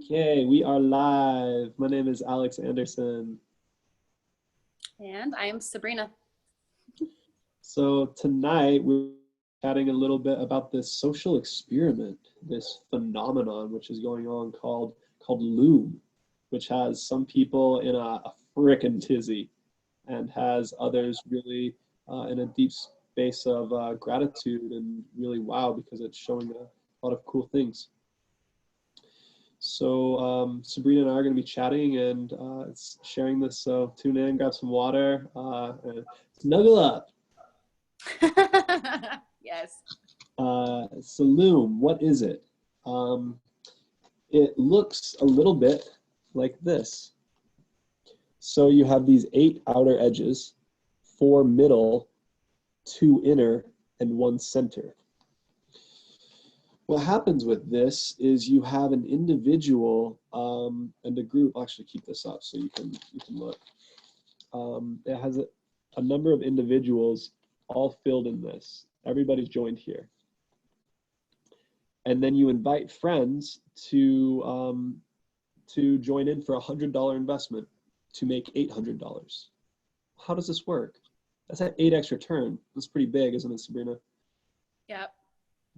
Okay, we are live. My name is Alex Anderson. And I am Sabrina. So tonight we're chatting a little bit about this social experiment, this phenomenon which is going on called Loom, which has some people in a frickin' tizzy and has others really in a deep space of gratitude and really wow because it's showing a lot of cool things. So Sabrina and I are going to be chatting and sharing this. So tune in, grab some water, and snuggle up. Yes. So Loom, what is it? It looks a little bit like this. So you have these 8 outer edges, 4 middle, 2 inner, and 1 center. What happens with this is you have an individual and a group. I'll actually keep this up so you can look. It has a number of individuals all filled in this. Everybody's joined here, and then you invite friends to join in for $100 investment to make $800. How does this work? That's an 8x return. That's pretty big, isn't it, Sabrina? Yep.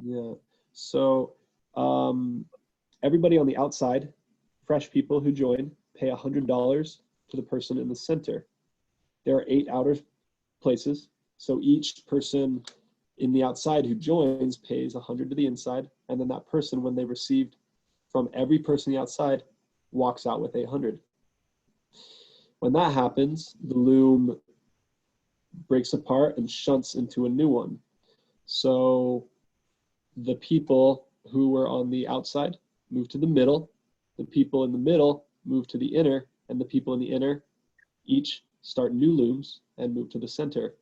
Yeah. So everybody on the outside, fresh people who join, pay $100 to the person in the center. There are 8 outer places. So each person in the outside who joins pays 100 to the inside. And then that person, when they received from every person on the outside, walks out with 800. When that happens, the loom breaks apart and shunts into a new one. So the people who were on the outside move to the middle, the people in the middle move to the inner, and the people in the inner each start new looms and move to the center.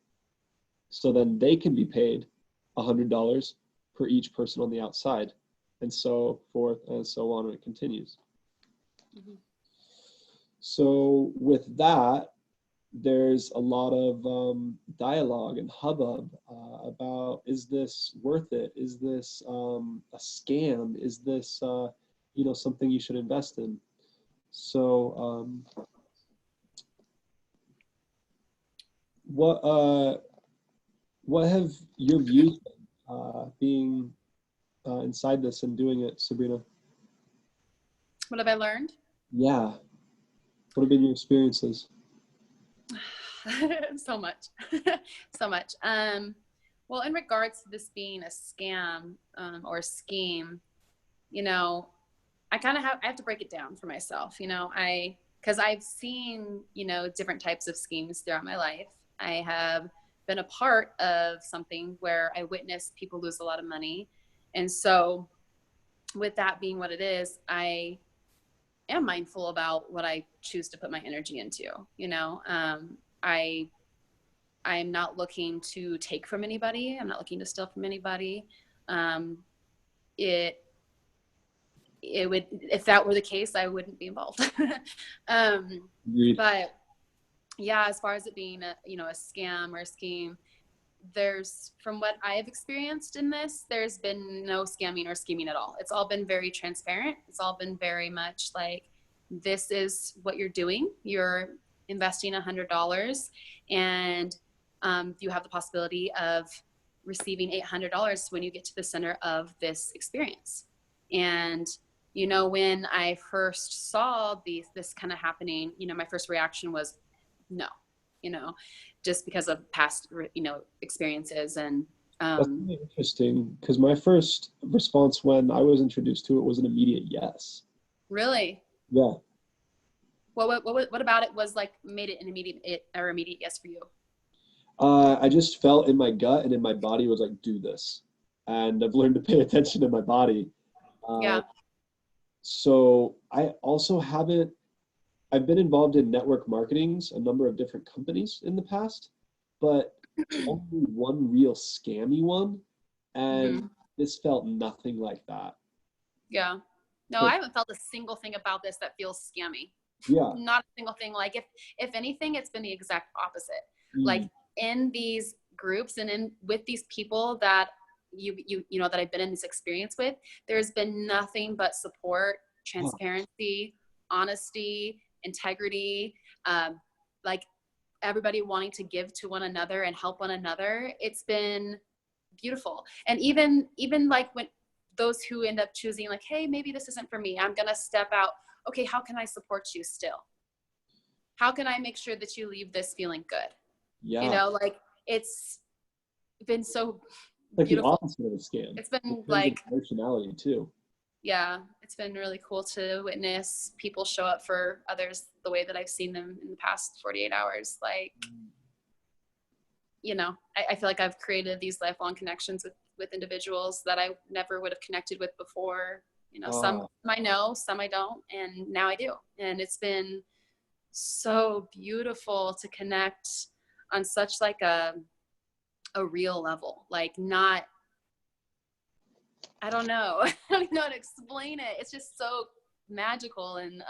So then they can be paid $100 per each person on the outside, and so forth and so on, and it continues. Mm-hmm. So with that, there's a lot of dialogue and hubbub about, is this worth it? Is this a scam? Is this something you should invest in? So what have your views been being inside this and doing it, Sabrina? What have I learned? Yeah. What have been your experiences? So much. So much. Well, in regards to this being a scam or a scheme, I have to break it down for myself, because I've seen, different types of schemes throughout my life. I have been a part of something where I witnessed people lose a lot of money. And so with that being what it is, I am mindful about what I choose to put my energy into, I'm not looking to take from anybody. I'm not looking to steal from anybody. It would, if that were the case, I wouldn't be involved. But yeah, as far as it being a scam or a scheme, from what I have experienced in this, there's been no scamming or scheming at all. It's all been very transparent. It's all been very much like, this is what you're doing. You're investing $100 and you have the possibility of receiving $800 when you get to the center of this experience. And, when I first saw this kind of happening, my first reaction was no, just because of past, experiences. And that's really interesting, because my first response when I was introduced to it was an immediate yes. Really? Yeah. What about it was like made it an immediate yes for you? I just felt in my gut and in my body was like, do this. And I've learned to pay attention to my body. Yeah. So I also I've been involved in network marketings, a number of different companies in the past, but only one real scammy one. And this felt nothing like that. Yeah. No, I haven't felt a single thing about this that feels scammy. Yeah. Not a single thing. Like if anything, it's been the exact opposite. Like in these groups and with these people that that I've been in this experience with, there's been nothing but support transparency, honesty, integrity, like everybody wanting to give to one another and help one another. It's been beautiful. And even like when those who end up choosing like, hey, maybe this isn't for me, I'm gonna step out. Okay, how can I support you still? How can I make sure that you leave this feeling good? Yeah. You know, like it's been so like beautiful. The opposite of a scam. It's been like emotionality too. Yeah, it's been really cool to witness people show up for others the way that I've seen them in the past 48 hours. Like, you know, I feel like I've created these lifelong connections with individuals that I never would have connected with before. You know, some I know, some I don't, and now I do. And it's been so beautiful to connect on such like a real level, like not, I don't know. I don't know how to explain it. It's just so magical, and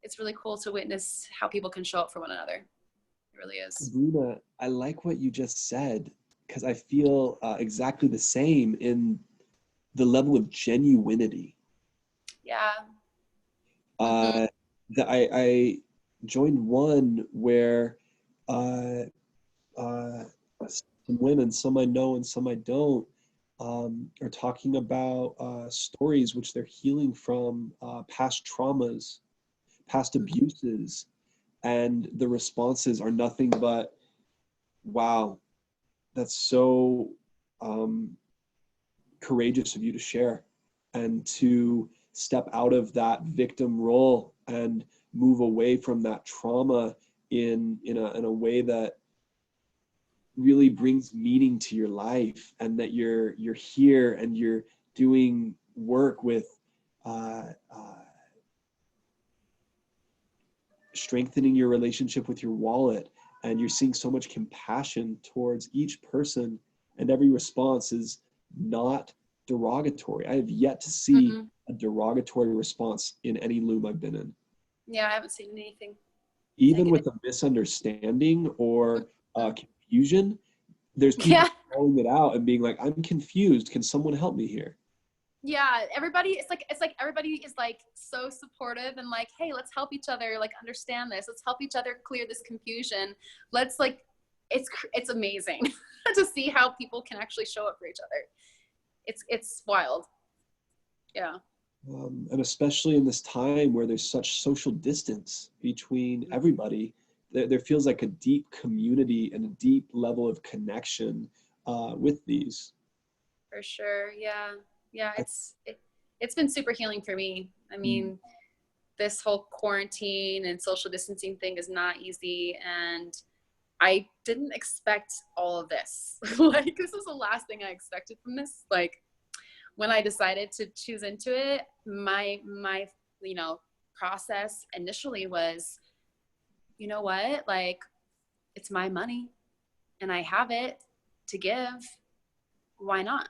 it's really cool to witness how people can show up for one another. It really is. Runa, I like what you just said, because I feel exactly the same in the level of genuinity. Yeah. I joined one where some women, some I know and some I don't, are talking about stories which they're healing from, past traumas, past abuses, and the responses are nothing but, wow, that's so courageous of you to share and to step out of that victim role and move away from that trauma in a way that really brings meaning to your life, and that you're here and you're doing work with strengthening your relationship with your wallet, and you're seeing so much compassion towards each person, and every response is not derogatory. I have yet to see a derogatory response in any Loom I've been in. Yeah, I haven't seen anything even negative. with a misunderstanding or confusion, there's people calling it out and being like, I'm confused, can someone help me here? Yeah, everybody, it's like everybody is like so supportive and like, hey, let's help each other like understand this, let's help each other clear this confusion. Let's like, it's amazing to see how people can actually show up for each other. It's wild. Yeah. And especially in this time where there's such social distance between everybody, there feels like a deep community and a deep level of connection with these. For sure. Yeah, it's been super healing for me. I mean, this whole quarantine and social distancing thing is not easy, and I didn't expect all of this. Like, this was the last thing I expected from this. Like, when I decided to choose into it, my you know, process initially was, you know what, like, it's my money and I have it to give. Why not?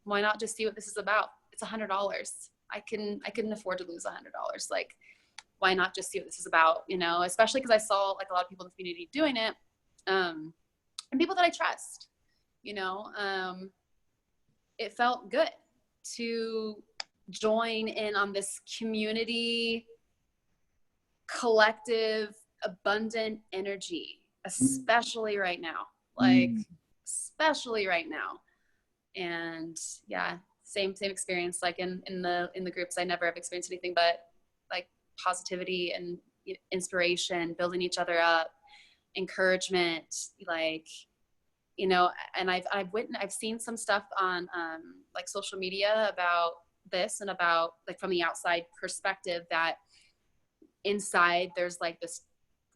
Why not just see what this is about? It's $100. I couldn't afford to lose $100. Like, why not just see what this is about? You know, especially because I saw like a lot of people in the community doing it, and people that I trust. You know, it felt good to join in on this community, collective, abundant energy, especially right now. Like, especially right now. And yeah, same experience. Like in the groups, I never have experienced anything but like positivity and inspiration, building each other up, encouragement, like, you know. And I've seen some stuff on like social media about this, and about like from the outside perspective, that inside there's like this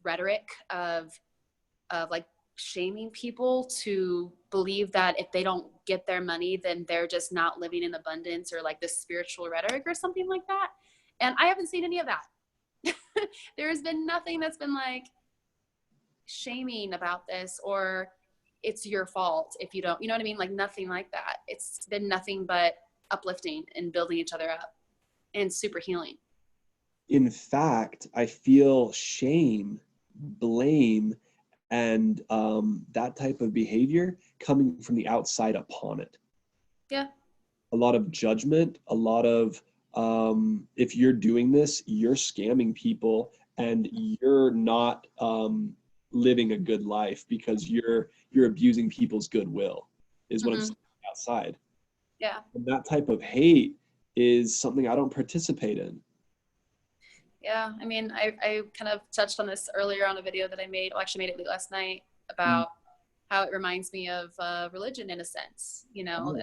rhetoric of like shaming people to believe that if they don't get their money, then they're just not living in abundance, or like this spiritual rhetoric or something like that. And I haven't seen any of that. There has been nothing that's been like shaming about this, or it's your fault if you don't, you know what I mean? Like, nothing like that. It's been nothing but uplifting and building each other up, and super healing. In fact, I feel shame, blame, and that type of behavior coming from the outside upon it. Yeah. A lot of judgment, a lot of if you're doing this, you're scamming people and you're not living a good life because you're abusing people's goodwill is what I'm saying outside. Yeah. And that type of hate is something I don't participate in. Yeah, I mean, I kind of touched on this earlier on a video that I made, well, actually made it last night, about how it reminds me of religion in a sense, you know,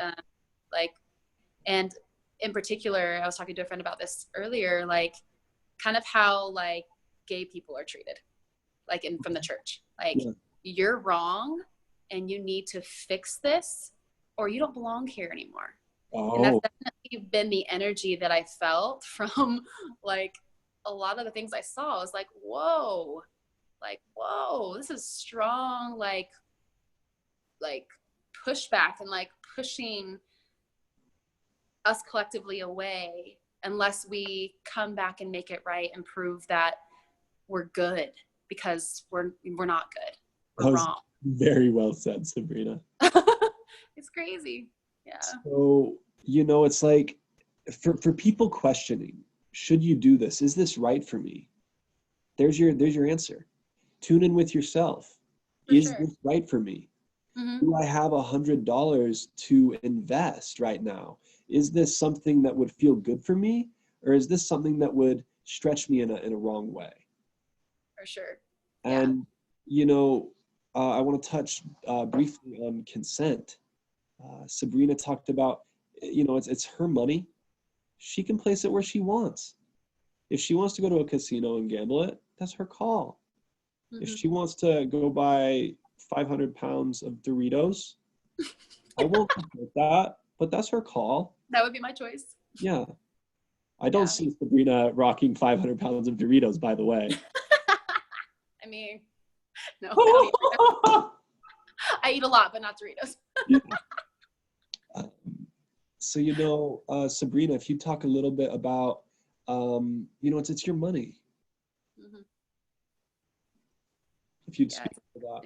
like, and in particular, I was talking to a friend about this earlier, like kind of how like gay people are treated, like from the church, like you're wrong and you need to fix this or you don't belong here anymore. And that's definitely been the energy that I felt from like a lot of the things I saw. I was like, whoa, this is strong, like pushback and like pushing us collectively away unless we come back and make it right and prove that we're good, because we're not good. We're wrong. Very well said, Sabrina. It's crazy. Yeah. So, you know, it's like for people questioning, should you do this? Is this right for me? There's your answer. Tune in with yourself. Is this right for me? Do I have $100 to invest right now? Is this something that would feel good for me? Or is this something that would stretch me in a wrong way? For sure. And, you know, I want to touch briefly on consent. Sabrina talked about, you know, it's her money. She can place it where she wants. If she wants to go to a casino and gamble it, that's her call. If she wants to go buy 500 pounds of Doritos, I won't support that, but that's her call. That would be my choice. Yeah. I don't see Sabrina rocking 500 pounds of Doritos, by the way. I mean, no. I eat a lot, but not Doritos. So, you know, Sabrina, if you talk a little bit about, you know, it's your money. If you'd speak to that.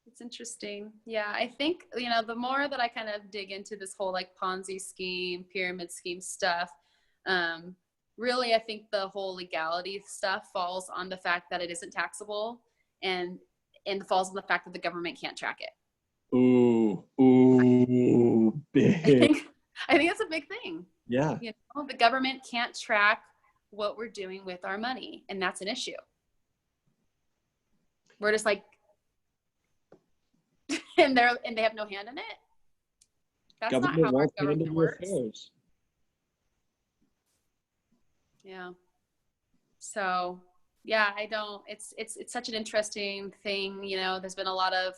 It's interesting. Yeah, I think, you know, the more that I kind of dig into this whole like Ponzi scheme, pyramid scheme stuff, really, I think the whole legality stuff falls on the fact that it isn't taxable and falls on the fact that the government can't track it. Ooh, big. I think that's a big thing. Yeah. You know, the government can't track what we're doing with our money, and that's an issue. We're just like, and they have no hand in it. That's government not how our government works. Affairs. Yeah. So yeah, it's such an interesting thing. You know, there's been a lot of,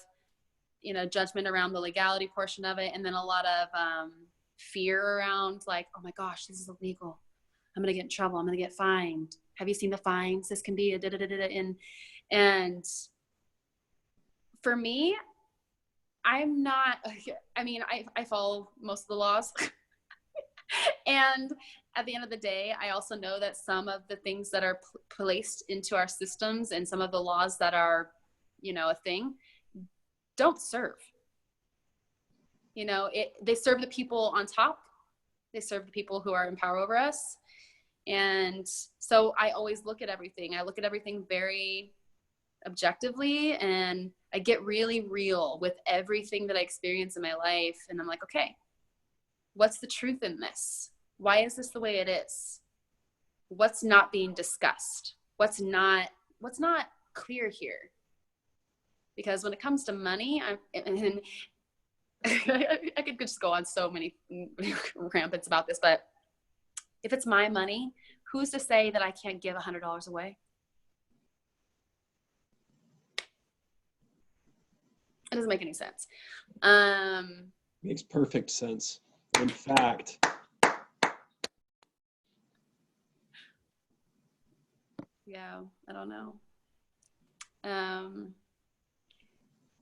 you know, judgment around the legality portion of it. And then a lot of fear around like, oh my gosh, this is illegal. I'm going to get in trouble. I'm going to get fined. Have you seen the fines? This can be a da-da-da-da-da. And for me, I'm not, I mean, I follow most of the laws. And at the end of the day, I also know that some of the things that are placed into our systems and some of the laws that are, you know, a thing don't serve. You know, they serve the people on top. They serve the people who are in power over us. And so I always look at everything. I look at everything very objectively, and I get really real with everything that I experience in my life. And I'm like, okay, what's the truth in this? Why is this the way it is? What's not being discussed? What's not clear here? Because when it comes to money, I could just go on so many rampants about this, but if it's my money, who's to say that I can't give $100 away? It doesn't make any sense. Makes perfect sense. In fact, yeah, I don't know.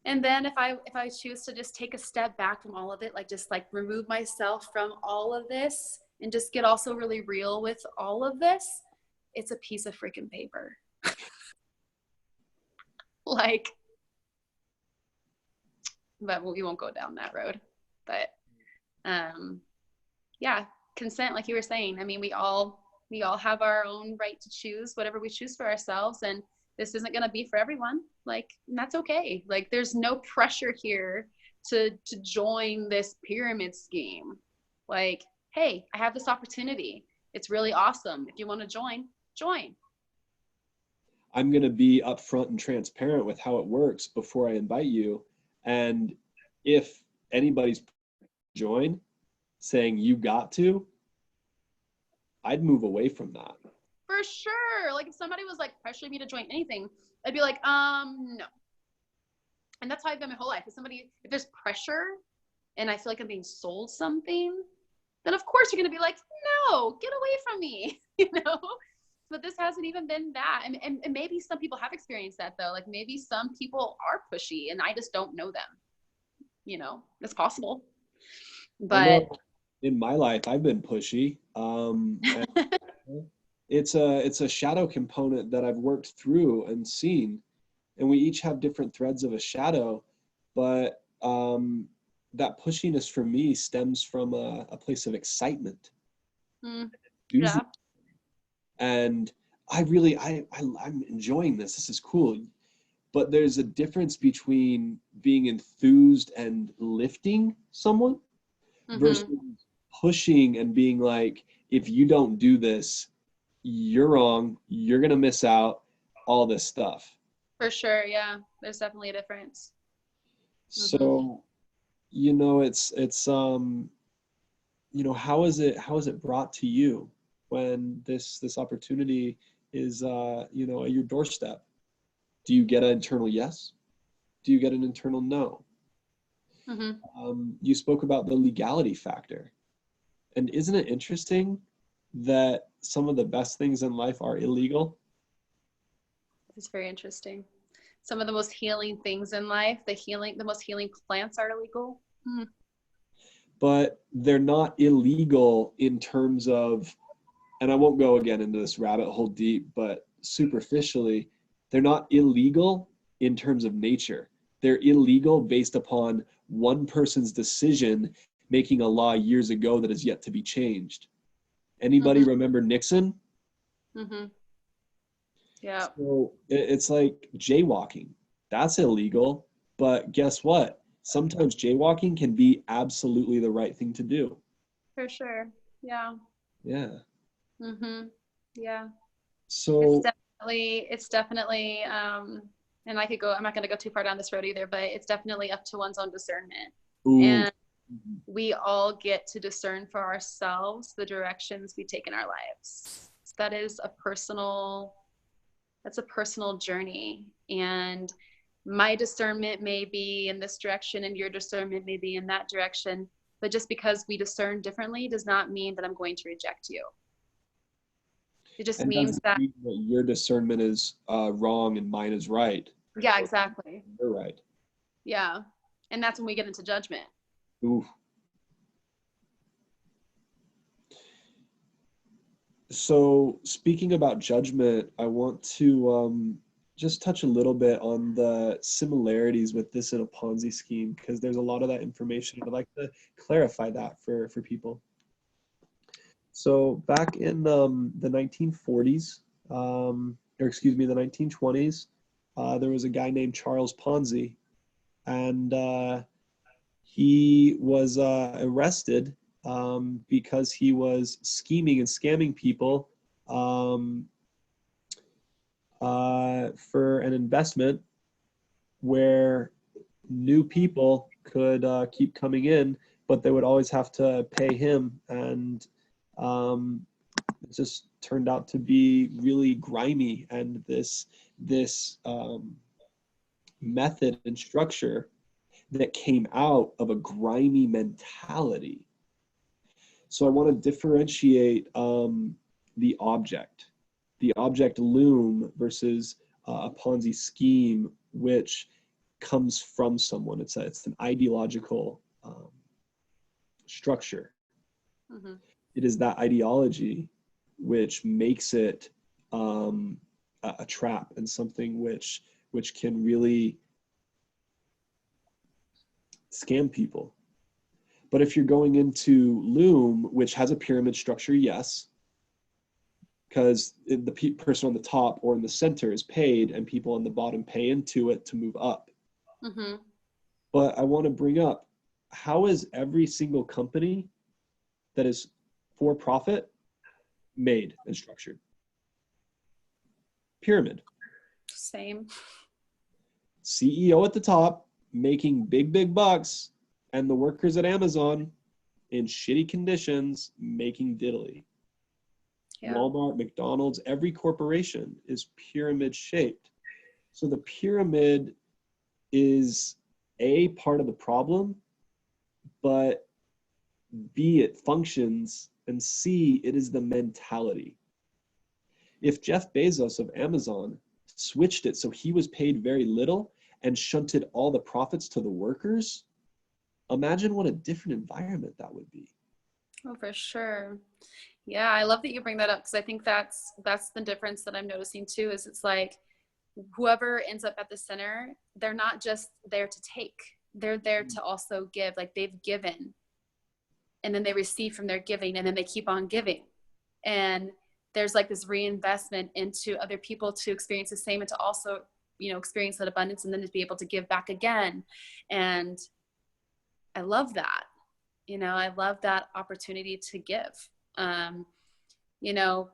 And then if I choose to just take a step back from all of it, like just like remove myself from all of this and just get also really real with all of this, it's a piece of freaking paper. Like, but we won't go down that road. But yeah, consent, like you were saying. I mean, we all have our own right to choose whatever we choose for ourselves, and this isn't going to be for everyone. Like, and that's okay. Like, there's no pressure here to join this pyramid scheme. Like, hey, I have this opportunity. It's really awesome. If you want to join, join. I'm going to be upfront and transparent with how it works before I invite you. And if anybody's join saying you got to, I'd move away from that. For sure. Like, if somebody was like pressuring me to join anything, I'd be like, no. And that's how I've been my whole life. If there's pressure and I feel like I'm being sold something, then of course you're going to be like, no, get away from me, you know? But this hasn't even been that. And maybe some people have experienced that though. Like, maybe some people are pushy and I just don't know them. You know, it's possible. But in my life, I've been pushy. It's a shadow component that I've worked through and seen. And we each have different threads of a shadow, but that pushiness for me stems from a place of excitement. Yeah. And I'm enjoying this. This is cool. But there's a difference between being enthused and lifting someone versus pushing and being like, if you don't do this, you're wrong, you're going to miss out, all this stuff. For sure. Yeah. There's definitely a difference. So, you know, it's you know, how is it brought to you when this opportunity is, you know, at your doorstep? Do you get an internal yes? Do you get an internal no? You spoke about the legality factor. And isn't it interesting that some of the best things in life are illegal? It's very interesting. Some of the most healing things in life, the most healing plants are illegal. But they're not illegal in terms of, and I won't go again into this rabbit hole deep, but superficially, they're not illegal in terms of nature. They're illegal based upon one person's decision making a law years ago that is yet to be changed. Anybody remember Nixon? Yeah. So it's like jaywalking. That's illegal, but guess what? Sometimes jaywalking can be absolutely the right thing to do. For sure. Yeah. Yeah. Yeah. So it's definitely, and I'm not going to go too far down this road either, but it's definitely up to one's own discernment. And we all get to discern for ourselves the directions we take in our lives. That's a personal journey. And my discernment may be in this direction and your discernment may be in that direction. But just because we discern differently does not mean that I'm going to reject you. It just means that your discernment is wrong and mine is right. Yeah, exactly. You're right. Yeah. And that's when we get into judgment. Ooh. So speaking about judgment, I want to just touch a little bit on the similarities with this in a Ponzi scheme, because there's a lot of that information. I'd like to clarify that for people. So back in the 1940s, or excuse me, the 1920s, there was a guy named Charles Ponzi, and he was arrested because he was scheming and scamming people for an investment where new people could keep coming in, but they would always have to pay him, and it just turned out to be really grimy. And this method and structure that came out of a grimy mentality. So I want to differentiate the object Loom versus a Ponzi scheme, which comes from someone. It's an ideological structure. It is that ideology which makes it a trap and something which can really scam people. But if you're going into Loom, which has a pyramid structure, yes, because the person on the top or in the center is paid and people on the bottom pay into it to move up. Mm-hmm. But I want to bring up, how is every single company that is for profit made and structured? Pyramid. Same. CEO at the top making big bucks, and the workers at Amazon in shitty conditions making diddly. Yeah. Walmart, McDonald's, every corporation is pyramid shaped. So the pyramid is A, part of the problem, but B, it functions, and C, it is the mentality. If Jeff Bezos of Amazon switched it so he was paid very little and shunted all the profits to the workers, imagine what a different environment that would be. Oh, for sure. Yeah, I love that you bring that up, because I think that's the difference that I'm noticing too, is it's like whoever ends up at the center, they're not just there to take, they're there to also give. Like, they've given and then they receive from their giving, and then they keep on giving. And there's like this reinvestment into other people to experience the same, and to also, you know, experience that abundance, and then to be able to give back again. And I love that. You know, I love that opportunity to give. You know,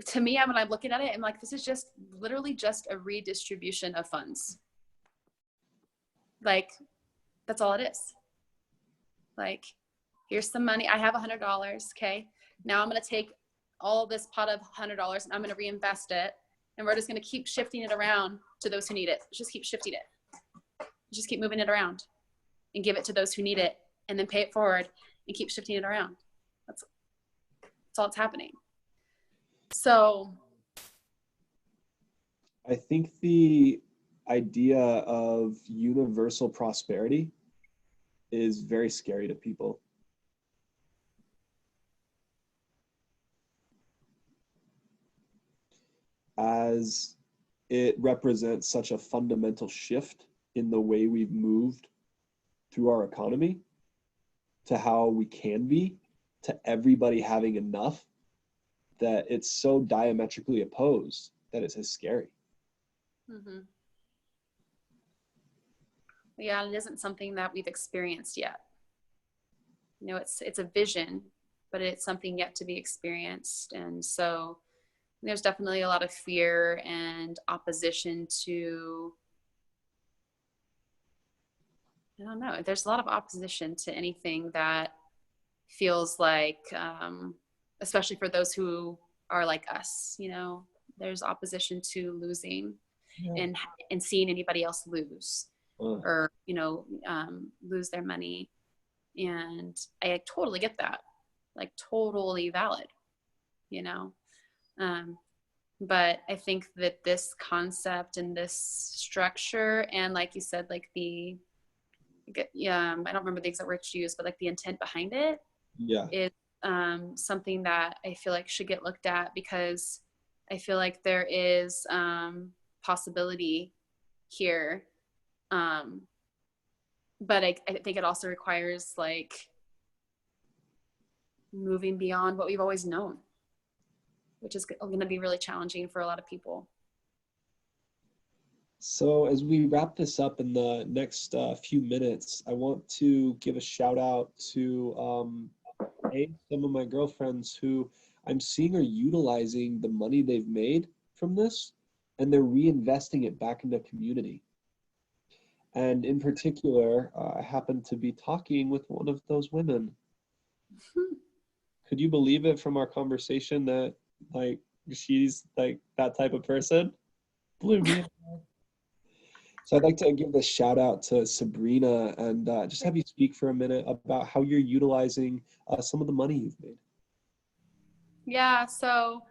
to me, when I'm looking at it, I'm like, this is just literally just a redistribution of funds. Like, that's all it is. Like, here's some money. I have $100. Okay. Now I'm going to take all this pot of $100 and I'm going to reinvest it. And we're just going to keep shifting it around to those who need it. Just keep shifting it. Just keep moving it around and give it to those who need it, and then pay it forward and keep shifting it around. That's all that's happening. So I think the idea of universal prosperity is very scary to people. As it represents such a fundamental shift in the way we've moved through our economy, to how we can be, to everybody having enough, that it's so diametrically opposed that it's as scary. Mm-hmm. Yeah, it isn't something that we've experienced yet. You know, it's a vision, but it's something yet to be experienced. And so there's definitely a lot of fear and opposition to, I don't know, there's a lot of opposition to anything that feels like, especially for those who are like us, you know, there's opposition to losing. Yeah. and seeing anybody else lose or, you know, lose their money. And I totally get that, like totally valid, you know. But I think that this concept and this structure, and like you said, like I don't remember the exact words you used, but like the intent behind it, is something that I feel like should get looked at, because I feel like there is possibility here. But I think it also requires like moving beyond what we've always known, which is going to be really challenging for a lot of people. So as we wrap this up in the next few minutes, I want to give a shout out to some of my girlfriends who I'm seeing are utilizing the money they've made from this, and they're reinvesting it back into community. And in particular, I happened to be talking with one of those women. Could you believe it, from our conversation, that like she's like that type of person? Blew me away. So I'd like to give a shout out to Sabrina and just have you speak for a minute about how you're utilizing some of the money you've made. Yeah, so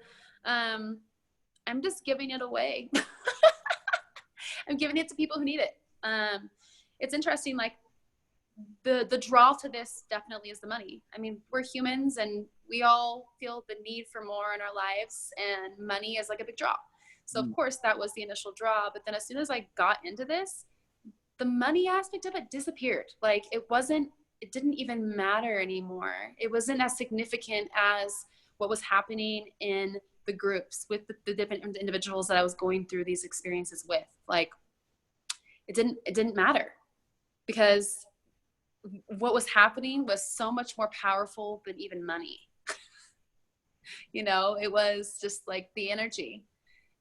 I'm just giving it away. I'm giving it to people who need it. It's interesting, like the draw to this definitely is the money. I mean, we're humans and we all feel the need for more in our lives, and money is like a big draw. So of course that was the initial draw, but then as soon as I got into this, the money aspect of it disappeared. Like it wasn't it didn't even matter anymore. It wasn't as significant as what was happening in the groups with the different individuals that I was going through these experiences with. Like, it didn't matter, because what was happening was so much more powerful than even money. You know, it was just like the energy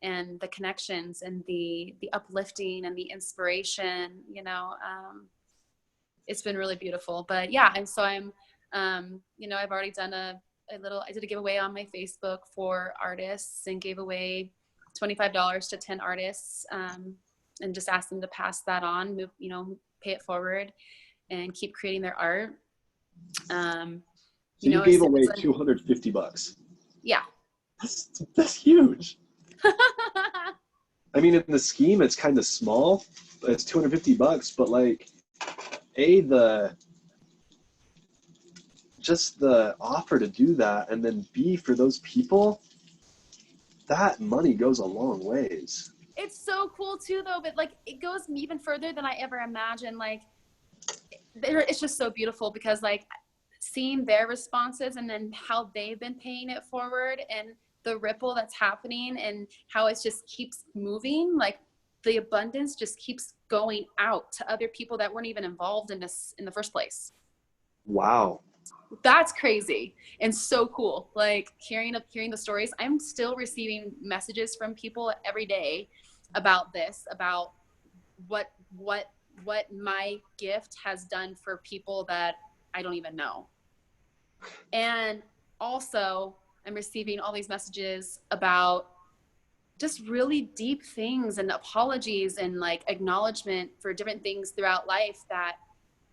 and the connections and the uplifting and the inspiration, you know. It's been really beautiful. But yeah, and so I'm you know, I've already done I did a giveaway on my Facebook for artists, and gave away $25 to 10 artists, and just asked them to pass that on, move, you know, pay it forward and keep creating their art. So You you know, gave away $250. yeah. That's huge. I mean, in the scheme, it's kind of small. It's $250, but like, just the offer to do that, and then B, for those people, that money goes a long ways. It's so cool too, though, but like, it goes even further than I ever imagined. Like, it's just so beautiful, because like, seeing their responses and then how they've been paying it forward, and the ripple that's happening, and how it just keeps moving. Like, the abundance just keeps going out to other people that weren't even involved in this in the first place. Wow. That's crazy and so cool. Like, hearing the stories, I'm still receiving messages from people every day about this, about what my gift has done for people that I don't even know. And also, I'm receiving all these messages about just really deep things, and apologies, and like acknowledgement for different things throughout life that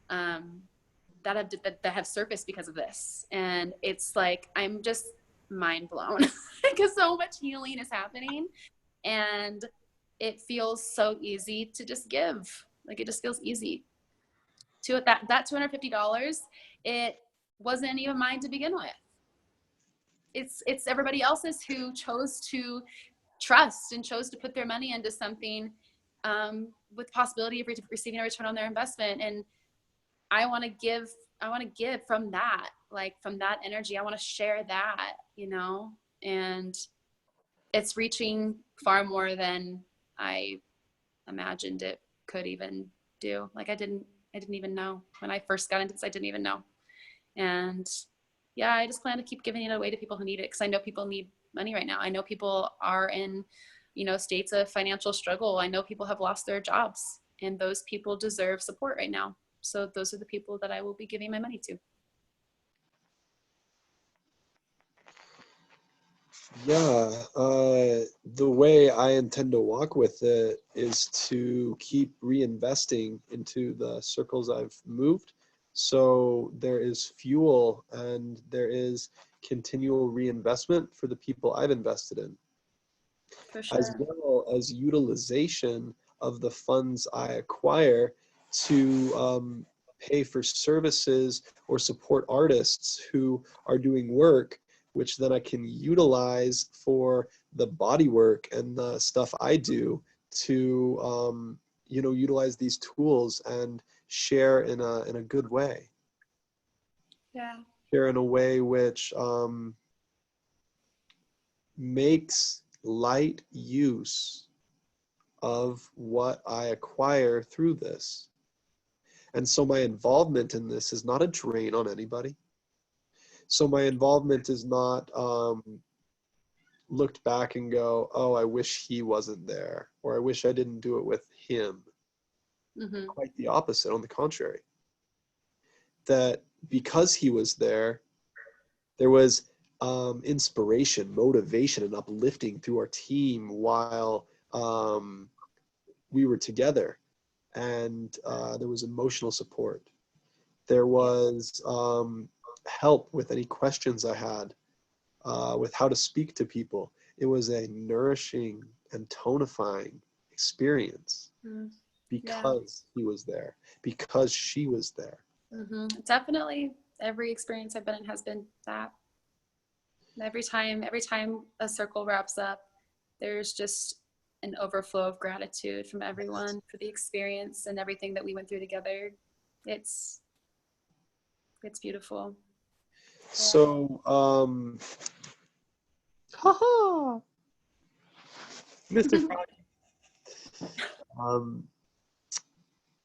have surfaced because of this. And it's like, I'm just mind blown because so much healing is happening, and it feels so easy to just give. Like, it just feels easy to it. That $250, it wasn't even mine to begin with. It's everybody else's who chose to trust and chose to put their money into something, with possibility of receiving a return on their investment. And I want to give from that, like, from that energy. I want to share that, you know, and it's reaching far more than I imagined it could even do. Like, I didn't even know when I first got into this. I didn't even know. And yeah, I just plan to keep giving it away to people who need it, because I know people need money right now. I know people are in, you know, states of financial struggle. I know people have lost their jobs, and those people deserve support right now. So those are the people that I will be giving my money to. Yeah, the way I intend to walk with it is to keep reinvesting into the circles I've moved. So there is fuel and there is continual reinvestment for the people I've invested in, For sure. as well as utilization of the funds I acquire to pay for services or support artists who are doing work, which then I can utilize for the body work and the stuff I do to, utilize these tools and share in a good way. Yeah. Share in a way which makes light use of what I acquire through this. And so my involvement in this is not a drain on anybody. So my involvement is not looked back and go, oh, I wish he wasn't there, or I wish I didn't do it with him. Mm-hmm. Quite the opposite, on the contrary. That because he was there was inspiration, motivation, and uplifting through our team while we were together. And there was emotional support. There was help with any questions I had, with how to speak to people. It was a nourishing and tonifying experience because he was there, because she was there. Mm-hmm. Definitely, every experience I've been in has been that. Every time a circle wraps up, there's just an overflow of gratitude from everyone for the experience and everything that we went through together. It's It's beautiful. So, haha, Mr. Um,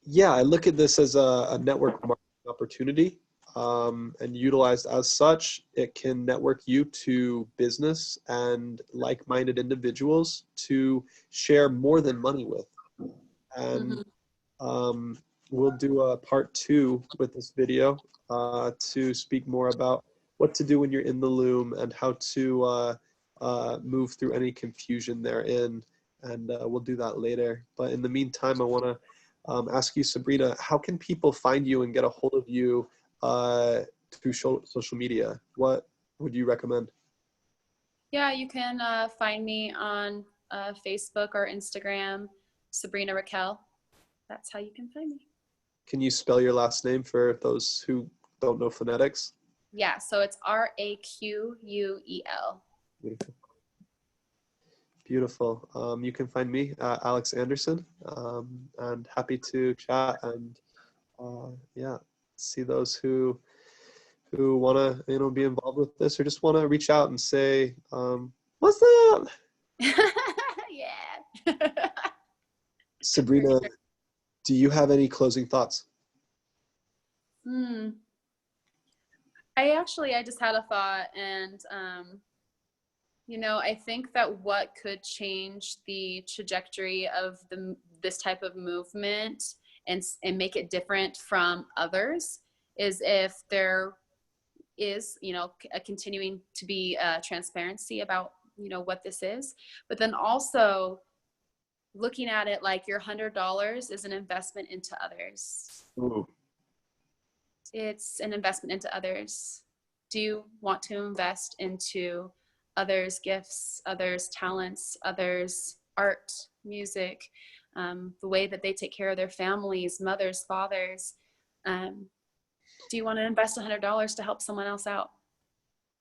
yeah, I look at this as a network marketing opportunity, and utilized as such, it can network you to business and like-minded individuals to share more than money with. And we'll do a part 2 with this video to speak more about what to do when you're in the loom and how to move through any confusion therein. And we'll do that later. But in the meantime, I want to ask you, Sabrina, how can people find you and get a hold of you through social media? What would you recommend? Yeah, you can find me on Facebook or Instagram, Sabrina Raquel. That's how you can find me. Can you spell your last name for those who don't know phonetics? Yeah, so it's Raquel. Beautiful. Beautiful. You can find me, Alex Anderson, and happy to chat and yeah, see those who want to be involved with this or just want to reach out and say, what's up? Yeah. Sabrina, do you have any closing thoughts? I just had a thought, and I think that what could change the trajectory of this type of movement and make it different from others is if there is, a continuing to be transparency about, what this is, but then also looking at it like your $100 is an investment into others. Ooh. It's an investment into others. Do you want to invest into others' gifts, others' talents, others' art, music, the way that they take care of their families, mothers, fathers? Do you want to invest $100 to help someone else out?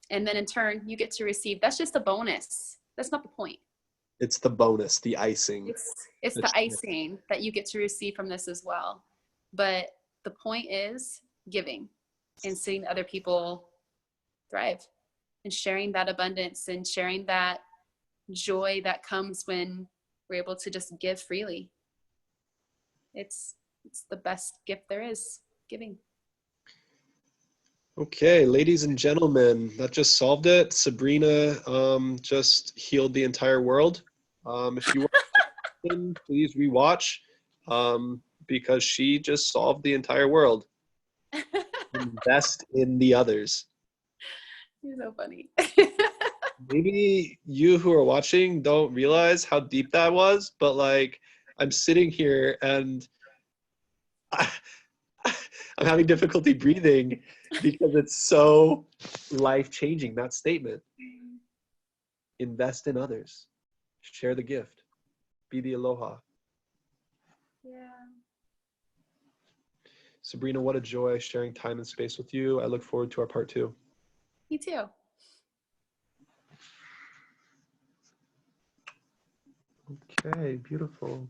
And then in turn, you get to receive. That's just a bonus. That's not the point. It's the bonus, the icing. It's the icing that you get to receive from this as well. But the point is giving and seeing other people thrive and sharing that abundance and sharing that joy that comes when we're able to just give freely. It's the best gift there is, giving. Okay, ladies and gentlemen, that just solved it. Sabrina just healed the entire world. If you want, please rewatch because she just solved the entire world. Invest in the others. You're so funny. Maybe you who are watching don't realize how deep that was, but like I'm sitting here and I'm having difficulty breathing because it's so life-changing, that statement. Invest in others. Share the gift. Be the aloha. Yeah. Sabrina, what a joy sharing time and space with you. I look forward to our part 2. Me too. Okay, beautiful.